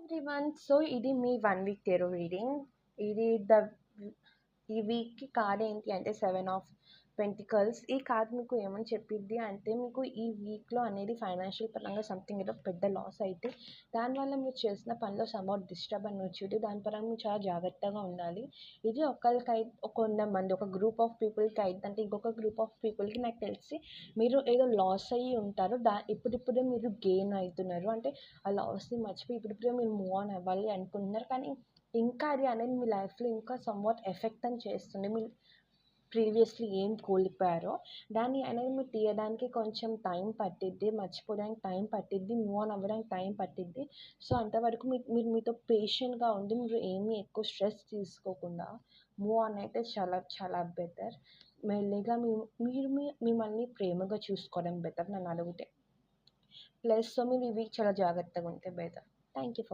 Everyone. So ఇది మీ 1 week tarot reading. ఇది the ఈ వీక్కి కార్డ్ ఏంటి అంటే 7 ఆఫ్ పెంటికల్స్. ఈ కార్డ్ మీకు ఏమని చెప్పిద్ది అంటే మీకు ఈ వీక్లో అనేది ఫైనాన్షియల్ పరంగా సంథింగ్ ఏదో పెద్ద లాస్ అయితే దానివల్ల మీరు చేసిన పనిలో సమ్వాట్ డిస్టర్బ్ అని వచ్చేది. దాని పరంగా మీరు చాలా జాగ్రత్తగా ఉండాలి. ఇది కొంతమంది ఒక గ్రూప్ ఆఫ్ పీపుల్కి అయితే ఇంకొక గ్రూప్ ఆఫ్ పీపుల్కి నాకు తెలిసి మీరు ఏదో లాస్ అయ్యి ఉంటారు. ఇప్పుడిప్పుడే మీరు గెయిన్ అవుతున్నారు. అంటే ఆ లాస్ని మర్చిపోయి ఇప్పుడిప్పుడే మీరు మూవ్ ఆన్ అవ్వాలి అనుకుంటున్నారు. కానీ ఇంకా అది అనేది మీ లైఫ్లో ఇంకా సమ్వాట్ ఎఫెక్ట్ అని చేస్తుంది. మీరు ప్రీవియస్లీ ఏం కోల్పోయారో దాన్ని అనేది మీరు తీయడానికి కొంచెం టైం పట్టిద్ది, మర్చిపోవడానికి టైం పట్టిద్ది, మూవ్ ఆన్ అవ్వడానికి టైం పట్టిద్ది. సో అంతవరకు మీరు మీతో పేషెంట్గా ఉండి మీరు ఏమీ ఎక్కువ స్ట్రెస్ తీసుకోకుండా మూవ్ ఆన్ అయితే చాలా చాలా బెటర్. మెల్లిగా మీరు మిమ్మల్ని ప్రేమగా చూసుకోవడం బెటర్ నన్ను అడిగితే. ప్లస్ సో మీరు ఈ వీక్ చాలా జాగ్రత్తగా ఉంటే బెటర్. Thank you for